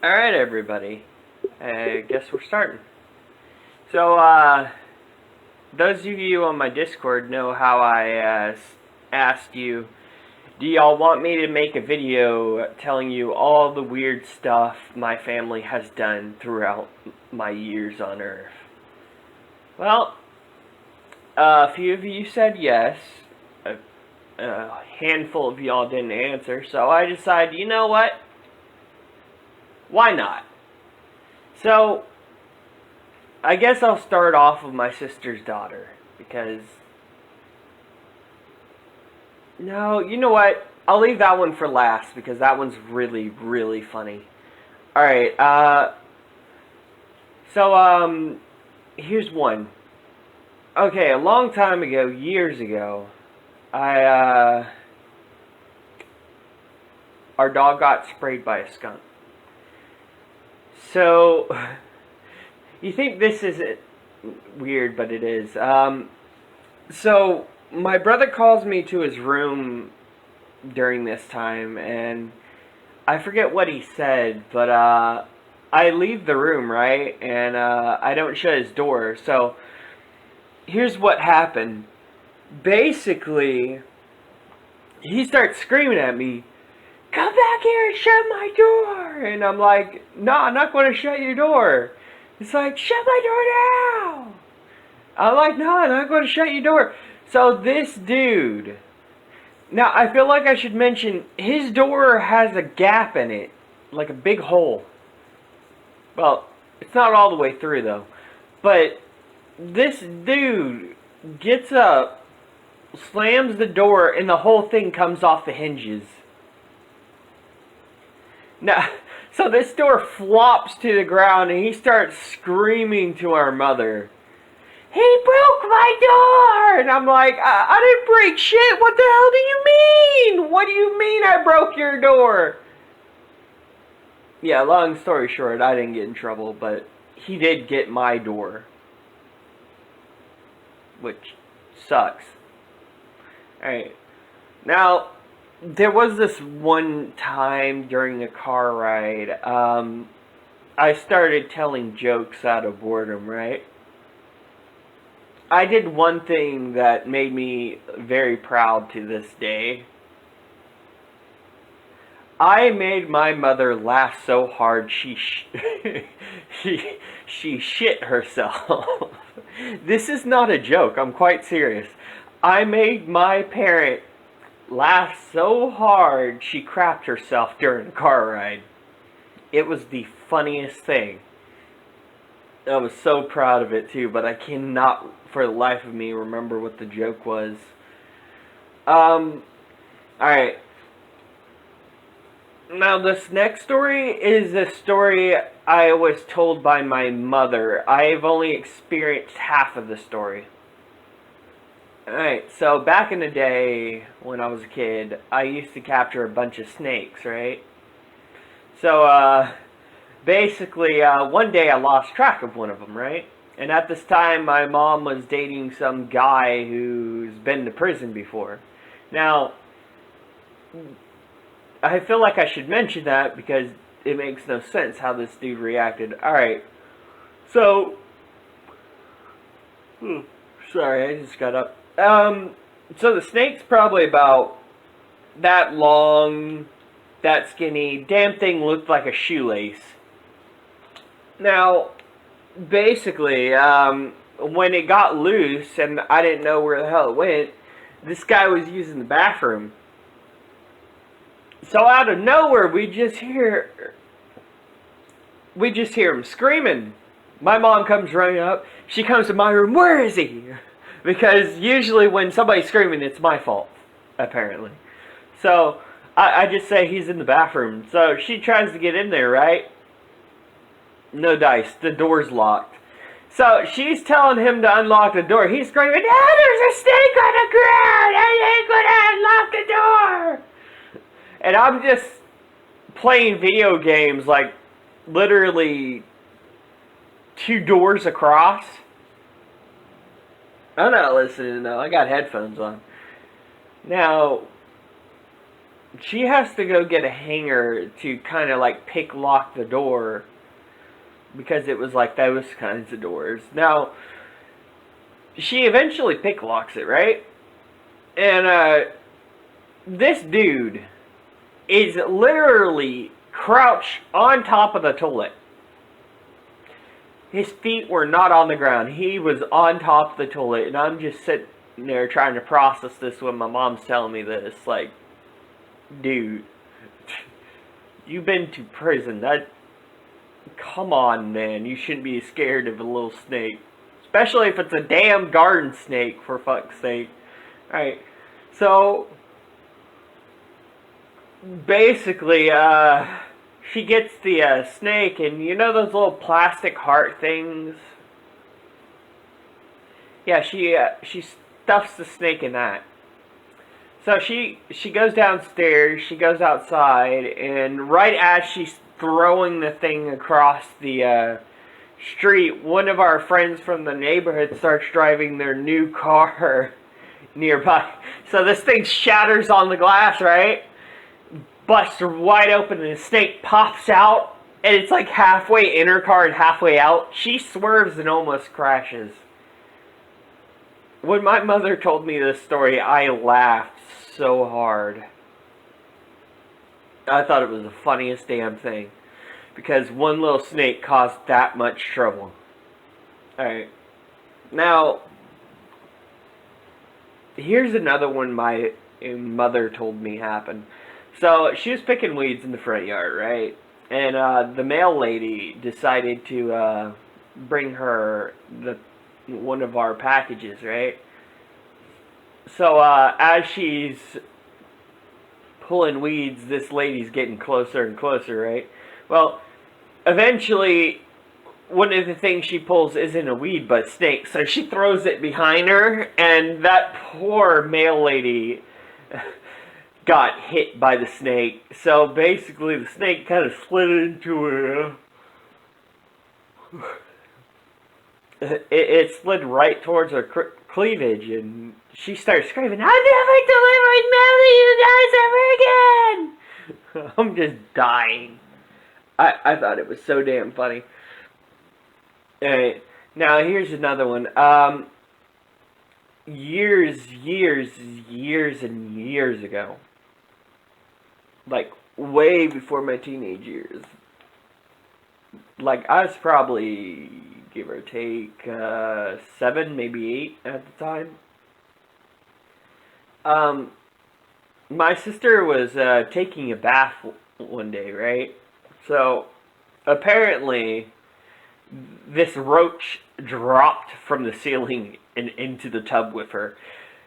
Alright, everybody. I guess we're starting. So, those of you on my Discord know how I asked you, do y'all want me to make a video telling you all the weird stuff my family has done throughout my years on Earth? Well, a few of you said yes. A handful of y'all didn't answer, so I decided, you know what? Why not? So, I guess I'll start off with my sister's daughter, because... No, you know what? I'll leave that one for last, because that one's really, really funny. Alright, here's one. Okay, a long time ago, years ago, our dog got sprayed by a skunk. So, you think this isn't weird, but it is. So, my brother calls me to his room during this time, and I forget what he said, but I leave the room, right? And I don't shut his door. So, here's what happened. Basically, he starts screaming at me, "Come back here and shut my door!" And I'm like, "No, I'm not going to shut your door." It's like, "Shut my door now!" I'm like, "No, I'm not going to shut your door." So this dude, now I feel like I should mention, his door has a gap in it, like a big hole. Well, it's not all the way through though. But this dude gets up, slams the door, and the whole thing comes off the hinges. Now, so this door flops to the ground, and he starts screaming to our mother, "He broke my door!" And I'm like, I didn't break shit. What the hell do you mean? What do you mean I broke your door? Yeah, long story short, I didn't get in trouble, but he did get my door. Which sucks. Alright. Now, there was this one time during a car ride, I started telling jokes out of boredom, right? I did one thing that made me very proud to this day. I made my mother laugh so hard she shit herself. This is not a joke, I'm quite serious. I made my parent laugh so hard she crapped herself during a car ride. It was the funniest thing. I was so proud of it too, but I cannot for the life of me remember what the joke was. Alright. Now this next story is a story I was told by my mother. I've only experienced half of the story. Alright, so back in the day when I was a kid, I used to capture a bunch of snakes, right? So, basically, one day I lost track of one of them, right? And at this time, my mom was dating some guy who's been to prison before. Now, I feel like I should mention that because it makes no sense how this dude reacted. Alright, so... sorry, I just got up. So the snake's probably about that long, that skinny. Damn thing looked like a shoelace. Now, basically, when it got loose and I didn't know where the hell it went, this guy was using the bathroom. So out of nowhere, we just hear him screaming. My mom comes running up. She comes to my room. "Where is he?" Because usually when somebody's screaming, it's my fault, apparently. So I just say he's in the bathroom. So she tries to get in there, right? No dice. The door's locked. So she's telling him to unlock the door. He's screaming, "Ah, there's a snake on the ground! I ain't gonna unlock the door!" And I'm just playing video games like literally 2 doors across. I'm not listening though. I got headphones on. Now, she has to go get a hanger to kind of like pick lock the door because it was like those kinds of doors. Now, she eventually pick locks it, right? And this dude is literally crouched on top of the toilet. His feet were not on the ground. He was on top of the toilet, and I'm just sitting there trying to process this when my mom's telling me this. Like, dude, you've been to prison. Come on, man. You shouldn't be scared of a little snake. Especially if it's a damn garden snake, for fuck's sake. Alright, so basically, she gets the snake, and you know those little plastic heart things? Yeah, she stuffs the snake in that. So she goes downstairs, she goes outside, and right as she's throwing the thing across the street, one of our friends from the neighborhood starts driving their new car nearby. So this thing shatters on the glass, right? Busts wide open and the snake pops out, and it's like halfway in her car and halfway out. She swerves and almost crashes. When my mother told me this story, I laughed so hard. I thought it was the funniest damn thing. Because one little snake caused that much trouble. Alright. Now, here's another one my mother told me happened. So, she was picking weeds in the front yard, right? And the mail lady decided to bring her one of our packages, right? So, as she's pulling weeds, this lady's getting closer and closer, right? Well, eventually, one of the things she pulls isn't a weed, but a snake. So she throws it behind her, and that poor mail lady got hit by the snake. So basically, the snake kind of slid into her. It slid right towards her cleavage, and she started screaming, "I'll never deliver mail to you guys ever again!" I'm just dying. I thought it was so damn funny. Alright, now here's another one. Years and years ago, like way before my teenage years, like I was probably, give or take, 7, maybe 8 at the time. My sister was taking a bath one day, right? So, apparently, this roach dropped from the ceiling and into the tub with her.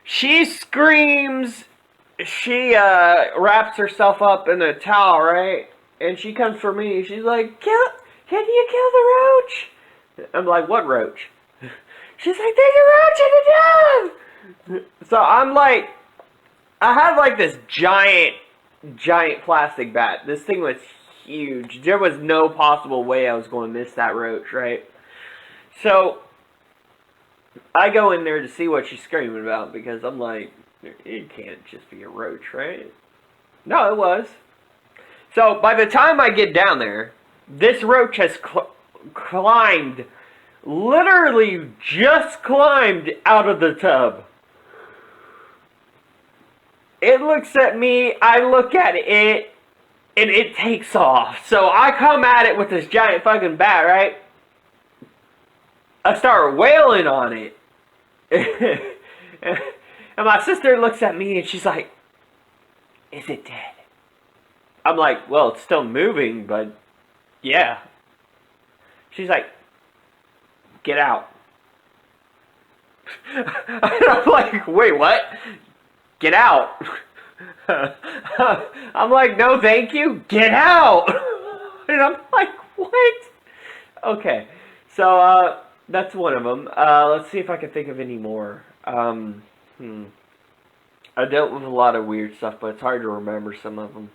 She screams, she wraps herself up in a towel, right? And she comes for me, she's like, can you kill the roach? I'm like, what roach? She's like, there's a roach in the tub! So I'm like, I had like this giant plastic bat. This thing was huge. There was no possible way I was going to miss that roach, right? So, I go in there to see what she's screaming about, because I'm like, it can't just be a roach, right? No, it was. So, by the time I get down there, this roach has climbed, literally just climbed out of the tub. It looks at me, I look at it, and it takes off. So I come at it with this giant fucking bat, right? I start wailing on it. And my sister looks at me and she's like, is it dead? I'm like, well, it's still moving, but yeah. She's like, get out. And I'm like, wait, what? Get out. I'm like, no thank you, get out. And I'm like, what? Okay, so that's one of them. Let's see if I can think of any more. I dealt with a lot of weird stuff, but it's hard to remember some of them.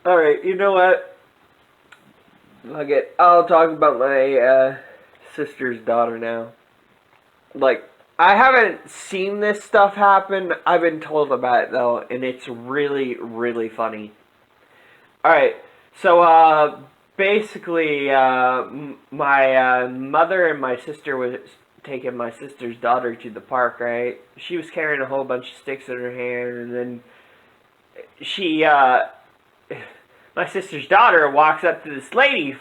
Alright, you know what? I'll talk about my sister's daughter now. Like, I haven't seen this stuff happen. I've been told about it though, and it's really, really funny. All right, so basically, my mother and my sister was taking my sister's daughter to the park. Right, she was carrying a whole bunch of sticks in her hand, and then she, my sister's daughter, walks up to this lady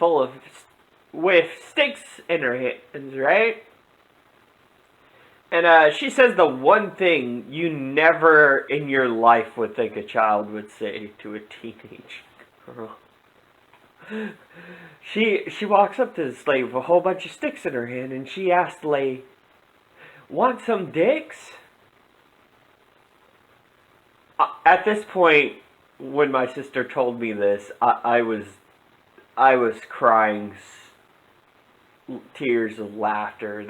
with sticks in her hands. Right. And she says the one thing you never in your life would think a child would say to a teenage girl. She walks up to this lady with a whole bunch of sticks in her hand, and she asks the lady, "Want some dicks?" At this point, when my sister told me this, I was crying tears of laughter.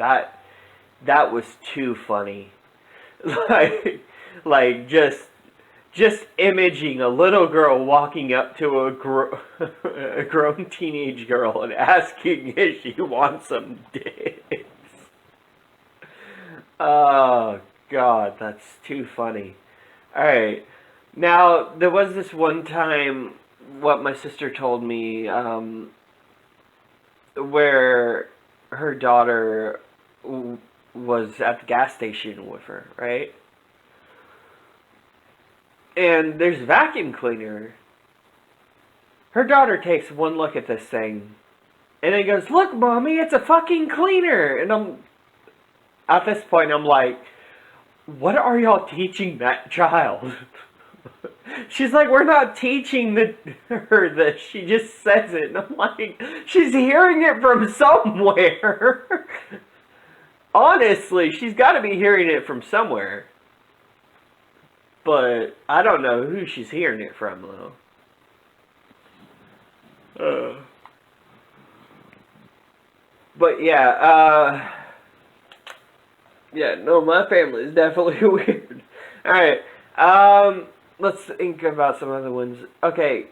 That was too funny. like just imaging a little girl walking up to a grown teenage girl and asking if she wants some dicks. Oh God, that's too funny. Alright. Now, there was this one time, what my sister told me, where her daughter was at the gas station with her, right? And there's a vacuum cleaner. Her daughter takes one look at this thing, and then goes, "Look, Mommy, it's a fucking cleaner!" And at this point, I'm like, what are y'all teaching that child? She's like, "We're not teaching her this. She just says it." And I'm like, she's hearing it from somewhere. Honestly, she's got to be hearing it from somewhere. But I don't know who she's hearing it from, though. But yeah, no, my family is definitely weird. Alright, let's think about some other ones. Okay,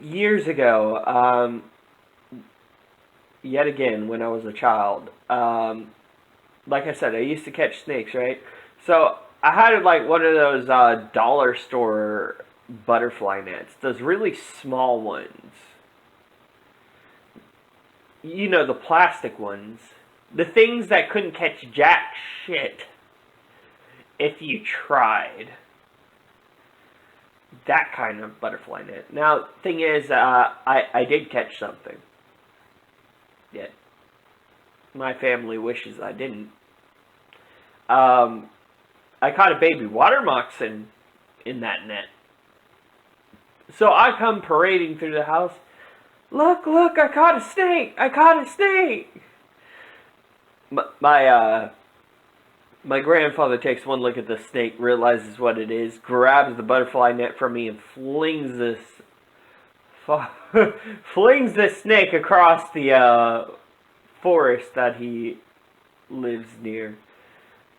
years ago, yet again, when I was a child, like I said, I used to catch snakes, right? So I had like one of those dollar store butterfly nets, those really small ones. You know, the plastic ones. The things that couldn't catch jack shit if you tried. That kind of butterfly net. Now, thing is, I did catch something. Yet, my family wishes I didn't. I caught a baby water moccasin in that net. So I come parading through the house. Look, I caught a snake! I caught a snake! My grandfather takes one look at the snake, realizes what it is, grabs the butterfly net from me, and flings this snake across the forest that he lives near.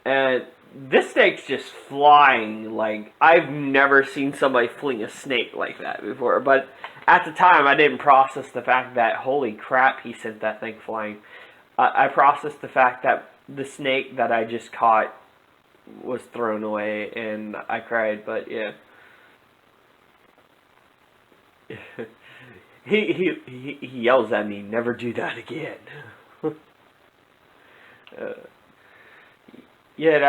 And this snake's just flying. Like, I've never seen somebody fling a snake like that before. But at the time, I didn't process the fact that, holy crap, he sent that thing flying. I processed the fact that the snake that I just caught was thrown away, and I cried. But yeah, he yells at me, "Never do that again." Yet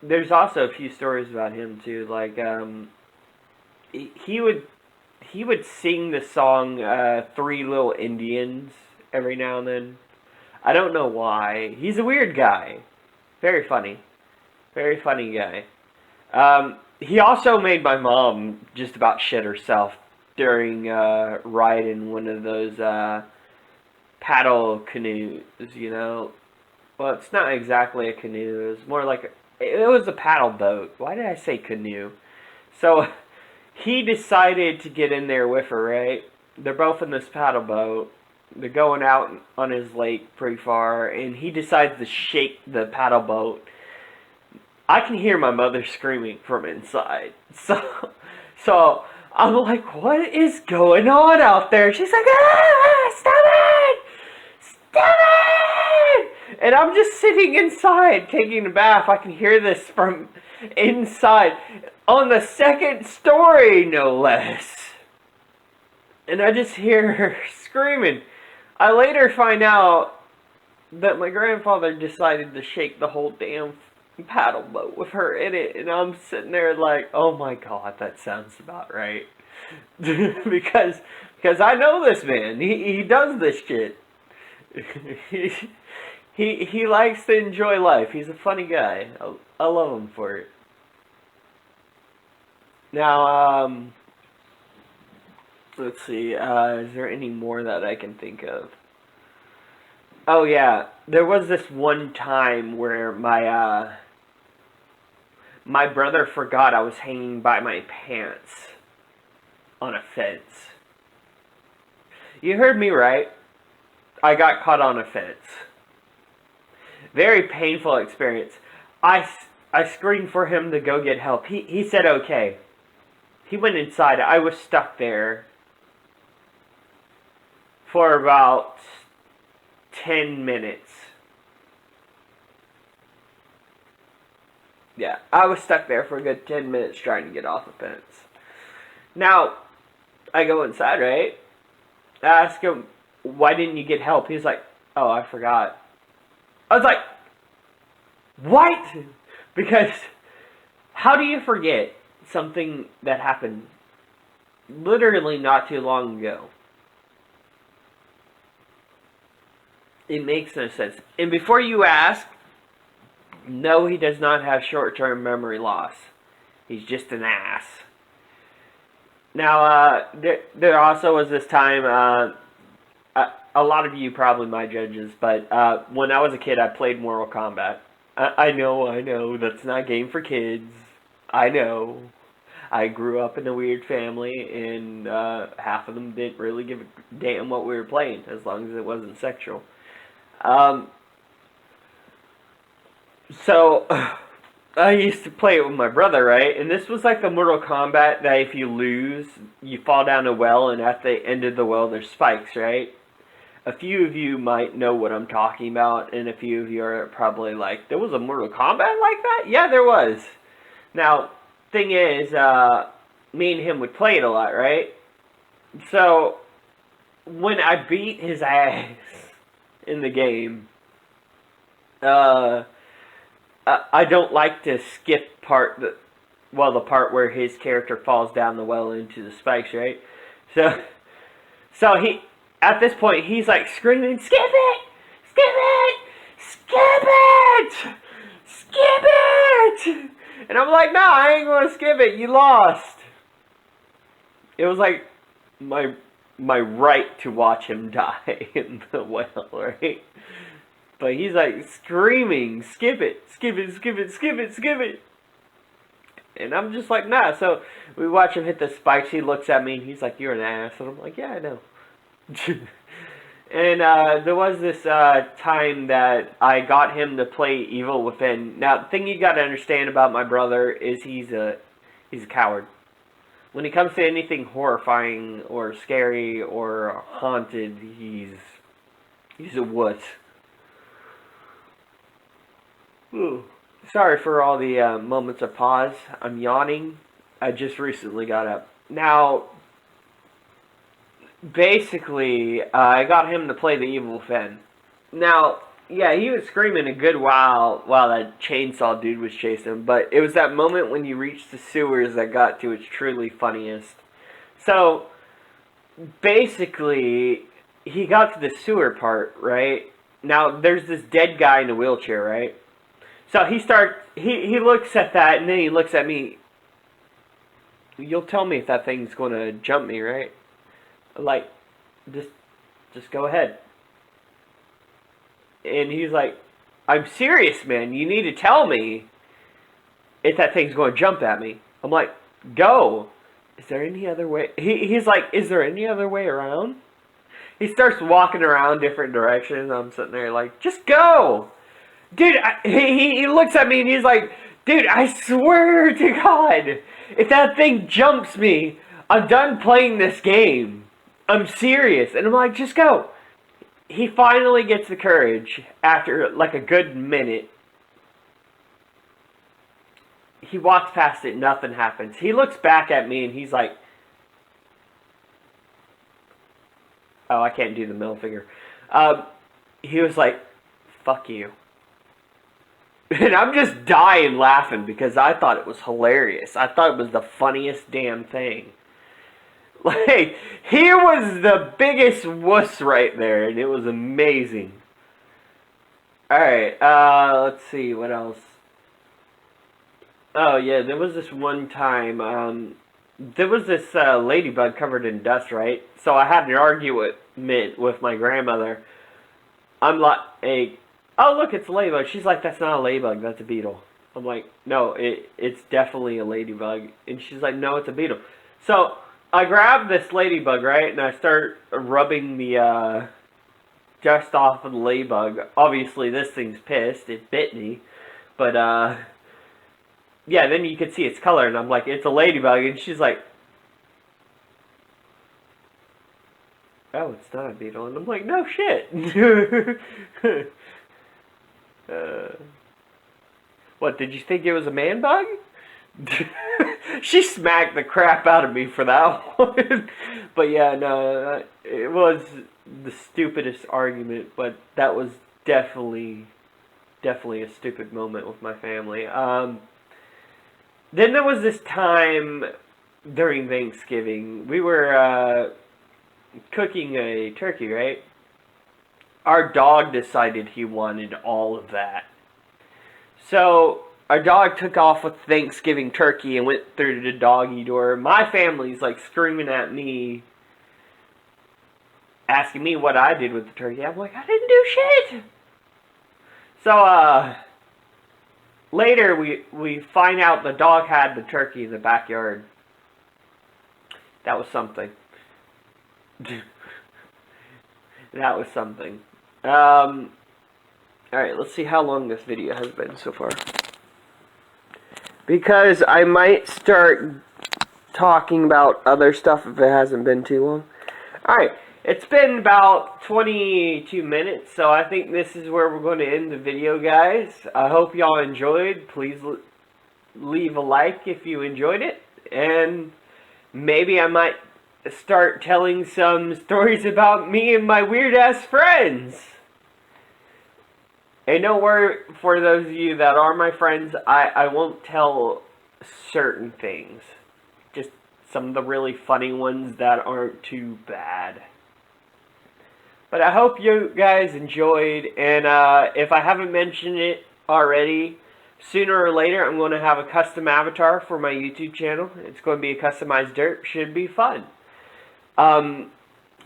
there's also a few stories about him too. Like he would sing the song Three Little Indians every now and then. I don't know why. He's a weird guy. Very funny. Very funny guy. He also made my mom just about shit herself during riding one of those paddle canoes, you know. Well, it's not exactly a canoe. It was more like it was a paddle boat. Why did I say canoe? So he decided to get in there with her, right? They're both in this paddle boat. They're going out on his lake pretty far, and he decides to shake the paddle boat. I can hear my mother screaming from inside. So I'm like, what is going on out there? She's like, ah, stop it! Stop it! And I'm just sitting inside taking a bath. I can hear this from inside. On the second story, no less. And I just hear her screaming. I later find out that my grandfather decided to shake the whole damn paddle boat with her in it. And I'm sitting there like, oh my god, that sounds about right. because I know this man. He does this shit. He likes to enjoy life. He's a funny guy. I love him for it. Now, let's see. Is there any more that I can think of? Oh yeah, there was this one time where my brother forgot I was hanging by my pants on a fence. You heard me right. I got caught on a fence. Very painful experience. I screamed for him to go get help. He said okay. He went inside. I was stuck there for about 10 minutes. Yeah, I was stuck there for a good 10 minutes trying to get off the fence. Now, I go inside, right? I ask him, why didn't you get help? He's like, oh, I forgot. I was like, what? Because how do you forget something that happened literally not too long ago? It makes no sense. And before you ask, no, he does not have short-term memory loss. He's just an ass. Now, there also was this time, a lot of you probably my judges, but when I was a kid, I played Mortal Kombat. I know, that's not a game for kids. I know. I grew up in a weird family, and half of them didn't really give a damn what we were playing, as long as it wasn't sexual. So, I used to play it with my brother, right? And this was like the Mortal Kombat that if you lose, you fall down a well, and at the end of the well, there's spikes, right? A few of you might know what I'm talking about, and a few of you are probably like, there was a Mortal Kombat like that? Yeah, there was. Now, thing is, me and him would play it a lot, right? So, when I beat his ass in the game, I don't like to skip the part where his character falls down the well into the spikes, right? So he, at this point, he's like screaming, skip it! Skip it! Skip it! Skip it! And I'm like, no, I ain't gonna skip it, you lost. It was like my right to watch him die in the well, right? But he's like screaming, skip it, skip it, skip it, skip it, skip it. And I'm just like, nah. So we watch him hit the spikes. He looks at me and he's like, you're an ass. And I'm like, yeah, I know. And there was this time that I got him to play Evil Within. Now, the thing you got to understand about my brother is he's a coward. When it comes to anything horrifying or scary or haunted, he's a wuss. Ooh. Sorry for all the moments of pause. I'm yawning. I just recently got up. Now, basically, I got him to play the Evil Within. Now, yeah, he was screaming a good while that chainsaw dude was chasing him, but it was that moment when you reach the sewers that got to its truly funniest. So, basically, he got to the sewer part, right? Now, there's this dead guy in a wheelchair, right? So he looks at that, and then he looks at me. You'll tell me if that thing's going to jump me, right? Like, just go ahead. And he's like, I'm serious, man. You need to tell me if that thing's going to jump at me. I'm like, go. Is there any other way? He's like, is there any other way around? He starts walking around different directions. I'm sitting there like, just go. Dude, he looks at me and he's like, dude, I swear to God, if that thing jumps me, I'm done playing this game. I'm serious. And I'm like, just go. he finally gets the courage after like a good minute. He walks past it, nothing happens. He looks back at me and he's like, oh, I can't do the middle finger. He was like, fuck you. And I'm just dying laughing because I thought it was hilarious. I thought it was the funniest damn thing. Like, he was the biggest wuss right there, and it was amazing. Alright, let's see, what else? Oh, yeah, there was this one time, there was this ladybug covered in dust, right? So I had an argument with my grandmother. I'm like, hey, oh, look, it's a ladybug. She's like, that's not a ladybug, that's a beetle. I'm like, no, it's definitely a ladybug. And she's like, no, it's a beetle. So I grab this ladybug, right, and I start rubbing the dust off of the ladybug. Obviously, this thing's pissed. It bit me. But, yeah, then you can see its color, and I'm like, it's a ladybug. And she's like, oh, it's not a beetle. And I'm like, no shit. What, did you think it was a man bug? She smacked the crap out of me for that one. But yeah, no, it was the stupidest argument, but that was definitely a stupid moment with my family. Then there was this time during Thanksgiving. We were cooking a turkey, right? Our dog decided he wanted all of that. So our dog took off with Thanksgiving turkey and went through the doggy door. My family's like screaming at me, asking me what I did with the turkey. I'm like, I didn't do shit. So later we find out the dog had the turkey in the backyard. That was something. That was something. Alright, let's see how long this video has been so far. Because I might start talking about other stuff if it hasn't been too long. Alright, it's been about 22 minutes, so I think this is where we're going to end the video, guys. I hope y'all enjoyed. Please leave a like if you enjoyed it. And maybe I might start telling some stories about me and my weird-ass friends. And don't worry, for those of you that are my friends, I won't tell certain things. Just some of the really funny ones that aren't too bad. But I hope you guys enjoyed, and if I haven't mentioned it already, sooner or later I'm going to have a custom avatar for my YouTube channel. It's going to be a customized derp. Should be fun.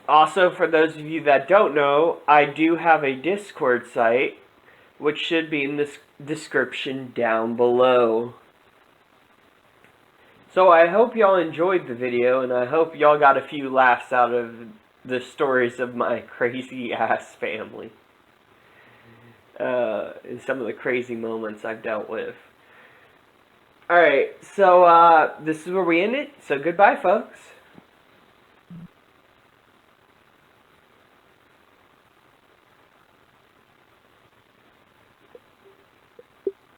Also, for those of you that don't know, I do have a Discord site, which should be in the description down below. So I hope y'all enjoyed the video, and I hope y'all got a few laughs out of the stories of my crazy ass family. And some of the crazy moments I've dealt with. Alright, so this is where we end it. So goodbye, folks.